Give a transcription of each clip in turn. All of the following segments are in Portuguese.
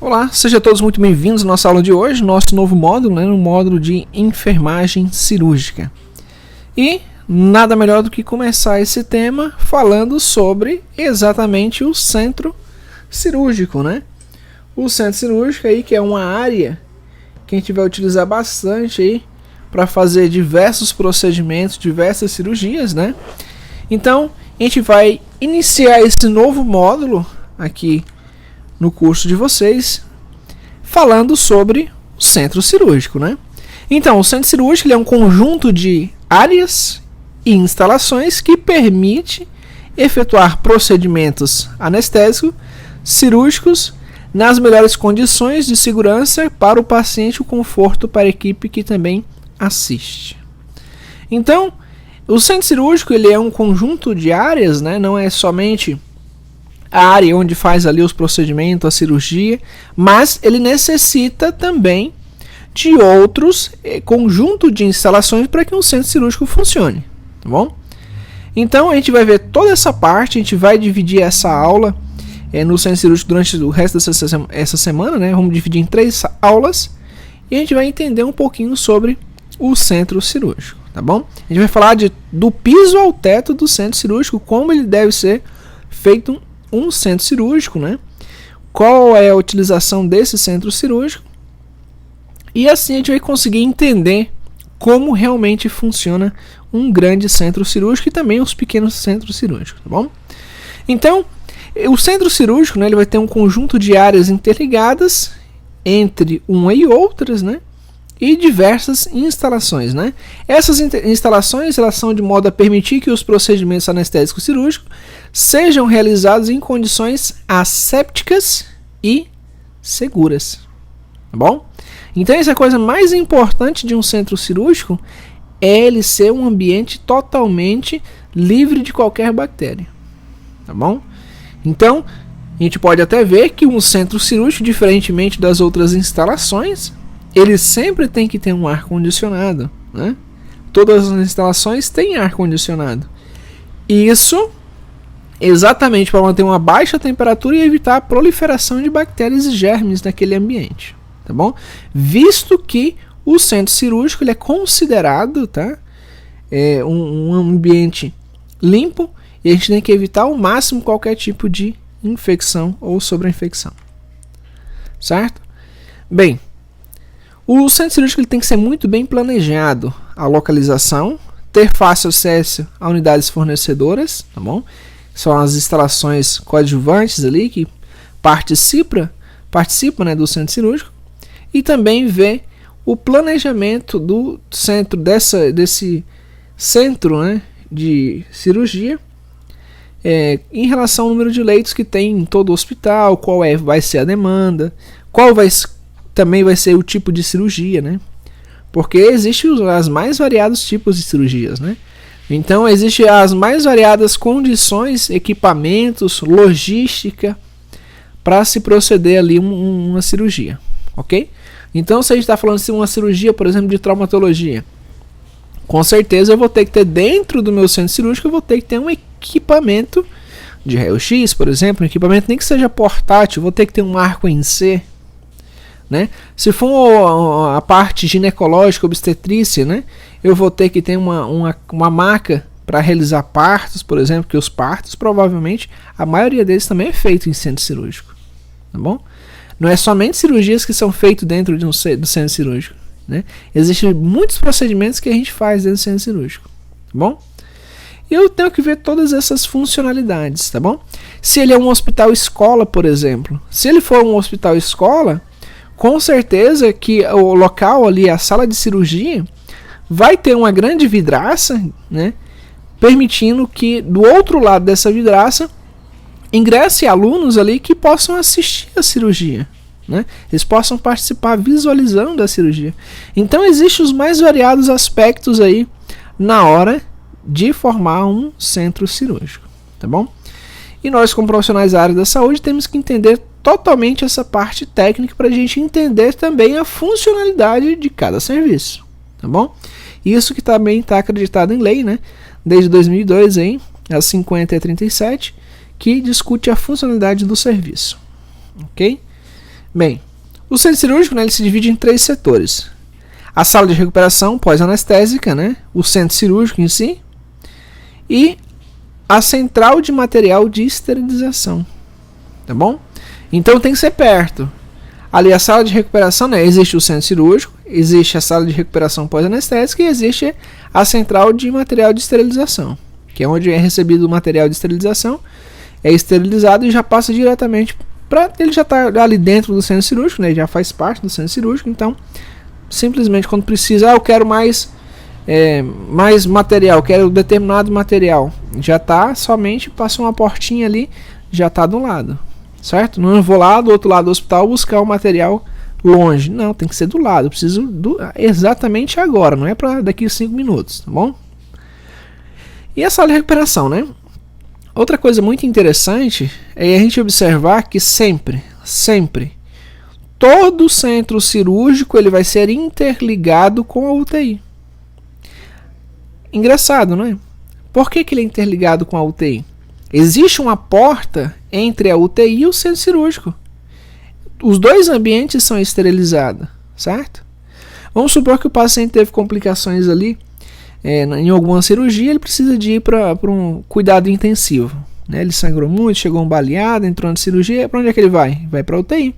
Olá, sejam todos muito bem-vindos à nossa aula de hoje, nosso novo módulo, no módulo de enfermagem cirúrgica. E nada melhor do que começar esse tema falando sobre exatamente o centro cirúrgico, O centro cirúrgico aí, que é uma área que a gente vai utilizar bastante aí para fazer diversos procedimentos, diversas cirurgias, Então, a gente vai iniciar esse novo módulo aqui no curso de vocês, falando sobre o centro cirúrgico, Então, o centro cirúrgico ele é um conjunto de áreas e instalações que permite efetuar procedimentos anestésicos cirúrgicos nas melhores condições de segurança para o paciente e o conforto para a equipe que também assiste. Então, o centro cirúrgico ele é um conjunto de áreas, não é somente a área onde faz ali os procedimentos, a cirurgia, mas ele necessita também de outros conjunto de instalações para que um centro cirúrgico funcione, tá bom? Então a gente vai ver toda essa parte, a gente vai dividir essa aula no centro cirúrgico durante o resto dessa semana, Vamos dividir em 3 aulas e a gente vai entender um pouquinho sobre o centro cirúrgico, tá bom? A gente vai falar do piso ao teto do centro cirúrgico, como ele deve ser feito um centro cirúrgico, Qual é a utilização desse centro cirúrgico? E assim a gente vai conseguir entender como realmente funciona um grande centro cirúrgico e também os pequenos centros cirúrgicos, tá bom? Então, o centro cirúrgico, ele vai ter um conjunto de áreas interligadas entre uma e outras, e diversas instalações, Essas instalações elas são de modo a permitir que os procedimentos anestésicos cirúrgicos sejam realizados em condições assépticas e seguras, tá bom? Então essa é a coisa mais importante de um centro cirúrgico, é ele ser um ambiente totalmente livre de qualquer bactéria, tá bom? Então a gente pode até ver que um centro cirúrgico, diferentemente das outras instalações, ele sempre tem que ter um ar-condicionado, Todas as instalações têm ar-condicionado. Isso exatamente para manter uma baixa temperatura e evitar a proliferação de bactérias e germes naquele ambiente, tá bom? Visto que o centro cirúrgico ele é considerado, um ambiente limpo e a gente tem que evitar ao máximo qualquer tipo de infecção ou sobreinfecção, certo? Bem, o centro cirúrgico ele tem que ser muito bem planejado, a localização, ter fácil acesso a unidades fornecedoras, tá bom? São as instalações coadjuvantes ali que participam do centro cirúrgico, e também ver o planejamento do centro desse centro, de cirurgia, em relação ao número de leitos que tem em todo o hospital, qual vai ser a demanda, também vai ser o tipo de cirurgia, Porque existem os mais variados tipos de cirurgias, Então, existem as mais variadas condições, equipamentos, logística para se proceder ali uma cirurgia, ok? Então, se a gente está falando de uma cirurgia, por exemplo, de traumatologia, com certeza eu vou ter que ter dentro do meu centro cirúrgico, eu vou ter que ter um equipamento de raio-x, por exemplo, um equipamento nem que seja portátil, eu vou ter que ter um arco em C, Se for a parte ginecológica, obstetrícia, eu vou ter que ter uma maca para realizar partos, por exemplo, que os partos, provavelmente, a maioria deles também é feito em centro cirúrgico, tá bom? Não é somente cirurgias que são feitas dentro do centro cirúrgico, Existem muitos procedimentos que a gente faz dentro do centro cirúrgico, tá bom? E eu tenho que ver todas essas funcionalidades, tá bom? Se ele é um hospital-escola, por exemplo, se ele for um hospital-escola, com certeza que o local ali, a sala de cirurgia, vai ter uma grande vidraça, permitindo que do outro lado dessa vidraça ingresse alunos ali que possam assistir a cirurgia, Eles possam participar visualizando a cirurgia. Então existem os mais variados aspectos aí na hora de formar um centro cirúrgico, tá bom? E nós, como profissionais da área da saúde, temos que entender totalmente essa parte técnica para a gente entender também a funcionalidade de cada serviço, tá bom? Isso que também está acreditado em lei, desde 2002, a 5037, que discute a funcionalidade do serviço, ok? Bem, o centro cirúrgico, né, ele se divide em 3 setores. A sala de recuperação pós-anestésica, né, o centro cirúrgico em si, e a central de material de esterilização. Tá bom? Então tem que ser perto. Ali a sala de recuperação, né, existe o centro cirúrgico, existe a sala de recuperação pós-anestésica e existe a central de material de esterilização, que é onde é recebido o material de esterilização, é esterilizado e já passa diretamente para... Ele já está ali dentro do centro cirúrgico, né, já faz parte do centro cirúrgico, então simplesmente quando precisa, eu quero mais material, quero determinado material, já está, somente passa uma portinha ali, já está do lado, certo? Não vou lá do outro lado do hospital buscar o material longe, não, tem que ser do lado, eu preciso exatamente agora, não é para daqui a 5 minutos, tá bom? E a sala de recuperação, né? Outra coisa muito interessante é a gente observar que sempre todo centro cirúrgico ele vai ser interligado com a UTI. Engraçado, não é? Por que ele é interligado com a UTI? Existe uma porta entre a UTI e o centro cirúrgico. Os dois ambientes são esterilizados, certo? Vamos supor que o paciente teve complicações ali em alguma cirurgia, ele precisa de ir para um cuidado intensivo. Né? Ele sangrou muito, chegou um baleado, entrou na cirurgia, para onde é que ele vai? Vai para a UTI.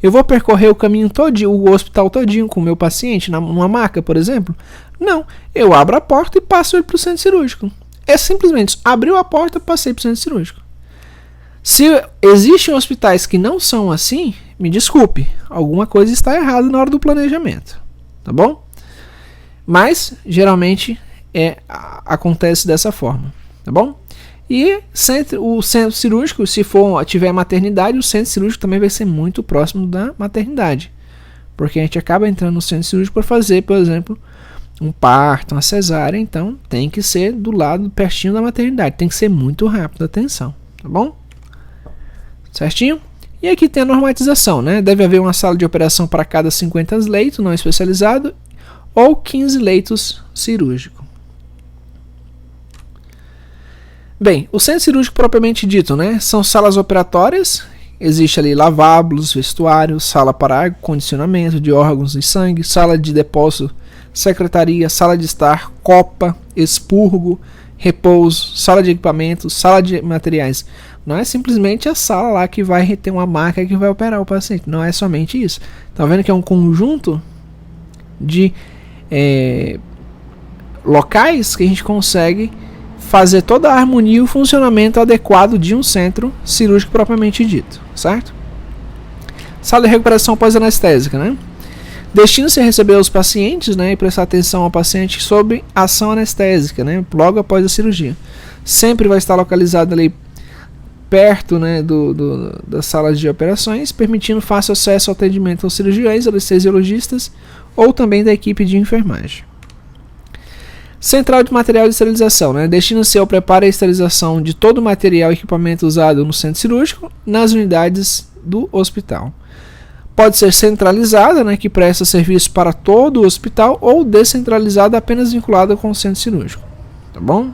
Eu vou percorrer o caminho todinho, o hospital todinho com o meu paciente, numa maca, por exemplo? Não, eu abro a porta e passo ele para o centro cirúrgico. É simplesmente isso. Abriu a porta, passei para o centro cirúrgico. Se existem hospitais que não são assim, me desculpe, alguma coisa está errada na hora do planejamento, tá bom? Mas geralmente acontece dessa forma, tá bom? E o centro cirúrgico, se tiver maternidade, o centro cirúrgico também vai ser muito próximo da maternidade, porque a gente acaba entrando no centro cirúrgico para fazer, por exemplo, um parto, uma cesárea, então tem que ser do lado, pertinho da maternidade, tem que ser muito rápido, atenção, tá bom? Certinho? E aqui tem a normatização, né? Deve haver uma sala de operação para cada 50 leitos não especializado ou 15 leitos cirúrgicos. Bem, o centro cirúrgico propriamente dito, né? São salas operatórias, existe ali lavábulos, vestuário, sala para condicionamento de órgãos e sangue, sala de depósito, secretaria, sala de estar, copa, expurgo, repouso, sala de equipamentos, sala de materiais. Não é simplesmente a sala lá que vai ter uma máquina que vai operar o paciente. Não é somente isso. Tá vendo que é um conjunto de locais que a gente consegue fazer toda a harmonia e o funcionamento adequado de um centro cirúrgico propriamente dito, certo? Sala de recuperação pós-anestésica, né? Destina-se a receber os pacientes, né, e prestar atenção ao paciente sobre ação anestésica, né, logo após a cirurgia. Sempre vai estar localizado ali perto, né, das salas de operações, permitindo fácil acesso ao atendimento aos cirurgiões, anestesiologistas ou também da equipe de enfermagem. Central de material de esterilização, né, destina-se ao preparo e esterilização de todo o material e equipamento usado no centro cirúrgico nas unidades do hospital. Pode ser centralizada, né, que presta serviço para todo o hospital, ou descentralizada, apenas vinculada com o centro cirúrgico. Tá bom?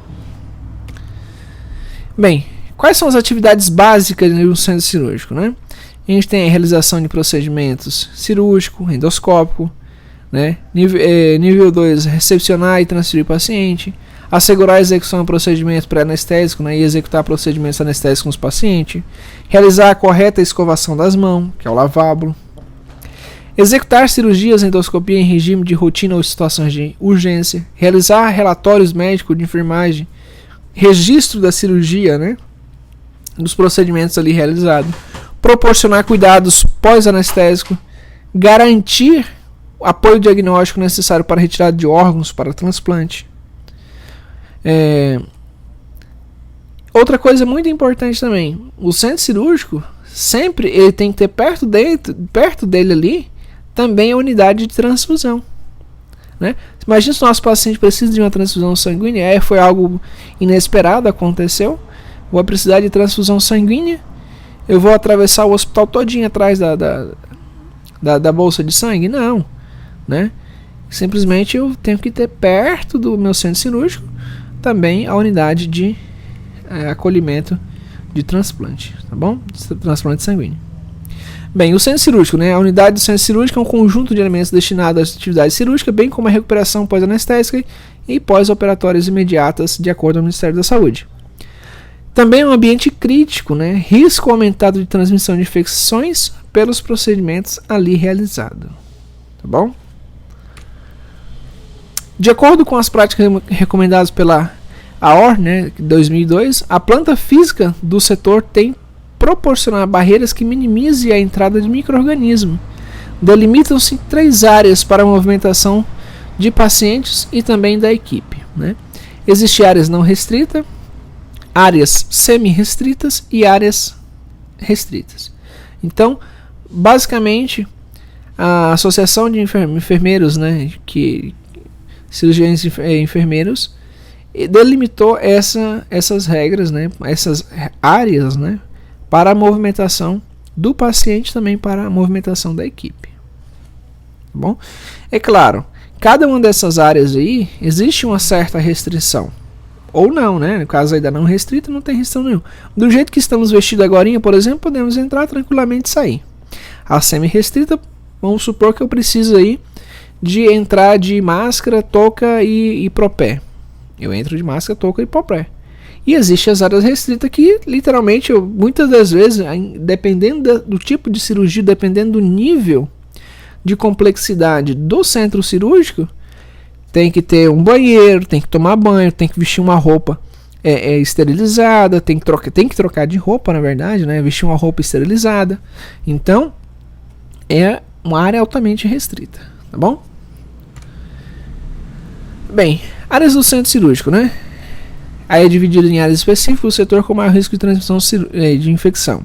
Bem, quais são as atividades básicas do centro cirúrgico, né? A gente tem a realização de procedimentos cirúrgico, endoscópico, né? Nível 2, recepcionar e transferir o paciente, assegurar a execução de procedimentos pré-anestésicos, né, e executar procedimentos anestésicos com os pacientes, realizar a correta escovação das mãos, que é o lavábulo, executar cirurgias endoscopia em regime de rotina ou situações de urgência, realizar relatórios médicos de enfermagem, registro da cirurgia, né, dos procedimentos ali realizados, proporcionar cuidados pós-anestésico, garantir apoio diagnóstico necessário para retirada de órgãos para transplante. Outra coisa muito importante também, o centro cirúrgico sempre ele tem que ter perto dele ali também a unidade de transfusão, né? Imagina se o nosso paciente precisa de uma transfusão sanguínea, foi algo inesperado, aconteceu, vou precisar de transfusão sanguínea, eu vou atravessar o hospital todinho atrás da bolsa de sangue? Não, né? Simplesmente eu tenho que ter perto do meu centro cirúrgico também a unidade de acolhimento de transplante, tá bom? Transplante sanguíneo. Bem, o centro cirúrgico, né? A unidade do centro cirúrgico é um conjunto de elementos destinados às atividades cirúrgicas, bem como a recuperação pós-anestésica e pós-operatórias imediatas, de acordo com o Ministério da Saúde. Também é um ambiente crítico, né? Risco aumentado de transmissão de infecções pelos procedimentos ali realizados. Tá bom? De acordo com as práticas recomendadas pela AOR, né, 2002, a planta física do setor tem proporcionar barreiras que minimizem a entrada de micro-organismos. Delimitam-se 3 áreas para a movimentação de pacientes e também da equipe, né? Existem áreas não restritas, áreas semi-restritas e áreas restritas. Então, basicamente, a Associação de Enfermeiros, né, cirurgiões e enfermeiros, delimitou essas regras, né, essas áreas, né, para a movimentação do paciente, também para a movimentação da equipe. Tá bom? É claro, cada uma dessas áreas aí existe uma certa restrição. Ou não, né? No caso aí da não restrita, não tem restrição nenhuma. Do jeito que estamos vestidos agora, por exemplo, podemos entrar tranquilamente e sair. A semi-restrita, vamos supor que eu preciso aí de entrar de máscara, touca e propé. Eu entro de máscara, touca e propé. E existem as áreas restritas que, literalmente, muitas das vezes, dependendo do tipo de cirurgia, dependendo do nível de complexidade do centro cirúrgico, tem que ter um banheiro, tem que tomar banho, tem que vestir uma roupa esterilizada, tem que trocar de roupa, na verdade, né? Vestir uma roupa esterilizada. Então, é uma área altamente restrita, tá bom? Bem, áreas do centro cirúrgico, né? Aí é dividido em áreas específicas, o setor com maior risco de transmissão de infecção.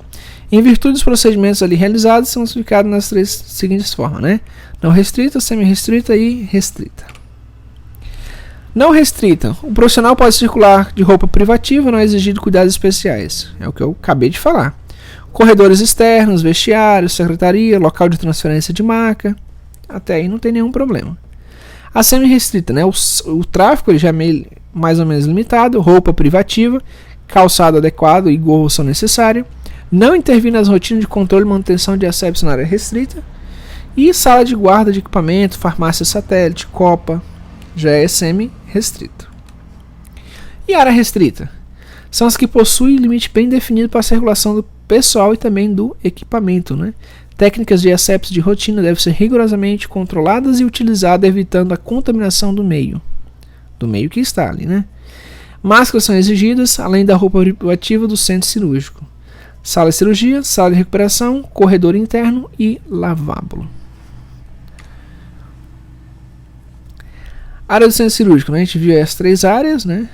Em virtude dos procedimentos ali realizados, são classificados nas 3 seguintes formas, né? Não restrita, semi-restrita e restrita. Não restrita. O profissional pode circular de roupa privativa, não é exigido cuidados especiais. É o que eu acabei de falar. Corredores externos, vestiários, secretaria, local de transferência de maca. Até aí não tem nenhum problema. A semi-restrita, né? O tráfego ele já é meio, mais ou menos limitado. Roupa privativa, calçado adequado e gorro são necessários. Não intervir nas rotinas de controle e manutenção de assédio na área restrita. E sala de guarda de equipamento, farmácia satélite, copa, já é semi-restrito. E área restrita? São as que possuem limite bem definido para a circulação do pessoal e também do equipamento, né? Técnicas de asepsia de rotina devem ser rigorosamente controladas e utilizadas, evitando a contaminação do meio que está ali, né? Máscaras são exigidas, além da roupa privativa do centro cirúrgico. Sala de cirurgia, sala de recuperação, corredor interno e lavabo. Área do centro cirúrgico, né? A gente viu as 3 áreas, né?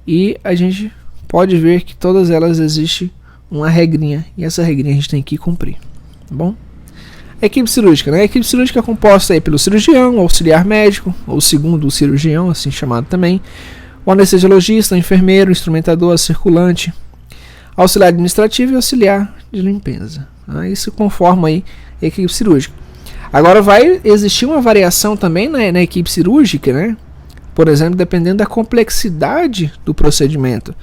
E a gente pode ver que todas elas existem uma regrinha, e essa regrinha a gente tem que cumprir, tá bom? A equipe cirúrgica, né? A equipe cirúrgica é composta aí pelo cirurgião, auxiliar médico, ou segundo cirurgião, assim chamado também, o anestesiologista, o enfermeiro, o instrumentador, circulante, auxiliar administrativo e auxiliar de limpeza. Isso conforma aí a equipe cirúrgica. Agora vai existir uma variação também na equipe cirúrgica, né? Por exemplo, dependendo da complexidade do procedimento.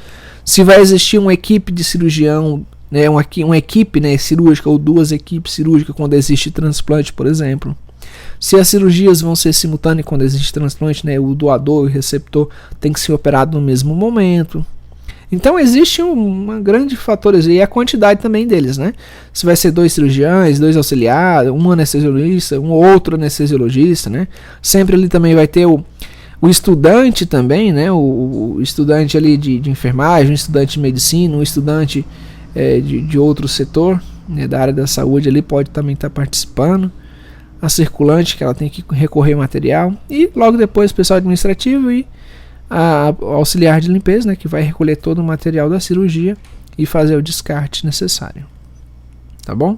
Se vai existir uma equipe de cirurgião, né, uma equipe, né, cirúrgica ou 2 equipes cirúrgicas quando existe transplante, por exemplo. Se as cirurgias vão ser simultâneas quando existe transplante, né, o doador e o receptor tem que ser operado no mesmo momento. Então existe uma grande fator e a quantidade também deles, né? Se vai ser 2 cirurgiões, 2 auxiliares, um anestesiologista, um outro anestesiologista, né? Sempre ali também vai ter o estudante também, né? O estudante ali de enfermagem, um estudante de medicina, um estudante de outro setor, né, da área da saúde ali pode também estar participando. A circulante, que ela tem que recorrer material, e logo depois o pessoal administrativo e a auxiliar de limpeza, né, que vai recolher todo o material da cirurgia e fazer o descarte necessário. Tá bom?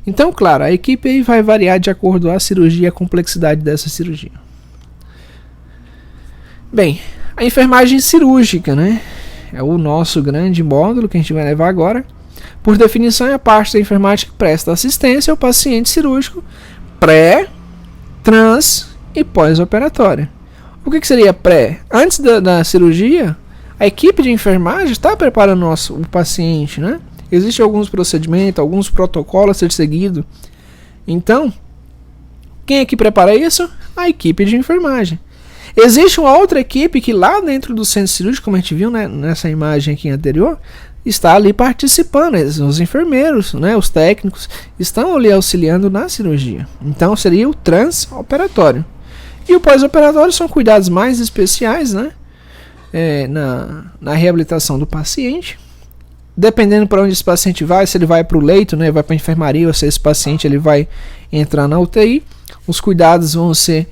Então, claro, a equipe aí vai variar de acordo com a cirurgia e a complexidade dessa cirurgia. Bem, a enfermagem cirúrgica, né, é o nosso grande módulo que a gente vai levar agora. Por definição, é a parte da enfermagem que presta assistência ao paciente cirúrgico pré, trans e pós-operatório. O que seria pré? Antes da cirurgia, a equipe de enfermagem está preparando o paciente, né? Existem alguns procedimentos, alguns protocolos a ser seguido. Então, quem é que prepara isso? A equipe de enfermagem. Existe uma outra equipe que lá dentro do centro cirúrgico, como a gente viu, né, nessa imagem aqui anterior, está ali participando. Os enfermeiros, né, os técnicos, estão ali auxiliando na cirurgia. Então seria o transoperatório. E o pós-operatório são cuidados mais especiais, né, na reabilitação do paciente. Dependendo para onde esse paciente vai, se ele vai para o leito, né, vai para a enfermaria, ou se esse paciente ele vai entrar na UTI, os cuidados vão ser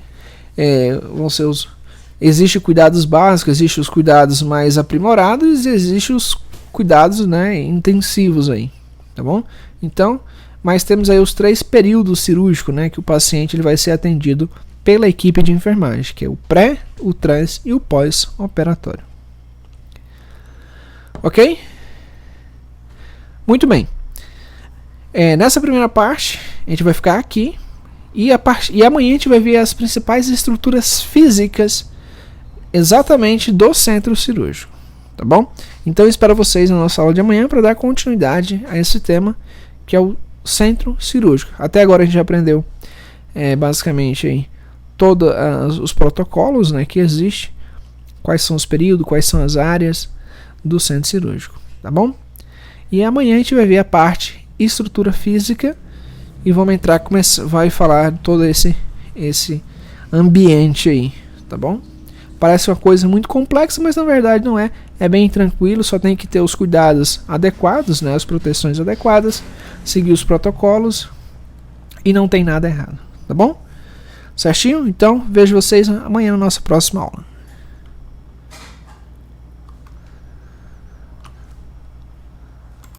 existem cuidados básicos, existem os cuidados mais aprimorados e existem os cuidados, né, intensivos aí, tá bom? Então, mas temos aí os 3 períodos cirúrgicos, né, que o paciente ele vai ser atendido pela equipe de enfermagem, que é o pré, o trans e o pós-operatório. Ok? Muito bem. Nessa primeira parte, a gente vai ficar aqui e amanhã a gente vai ver as principais estruturas físicas exatamente do centro cirúrgico, tá bom? Então eu espero vocês na nossa aula de amanhã para dar continuidade a esse tema, que é o centro cirúrgico. Até agora a gente já aprendeu basicamente aí todos os protocolos, né, que existem, quais são os períodos, quais são as áreas do centro cirúrgico, tá bom? E amanhã a gente vai ver a parte estrutura física e vamos entrar, vai falar todo esse ambiente aí, tá bom? Parece uma coisa muito complexa, mas na verdade não é. É bem tranquilo, só tem que ter os cuidados adequados, né, as proteções adequadas, seguir os protocolos e não tem nada errado, tá bom? Certinho? Então vejo vocês amanhã na nossa próxima aula.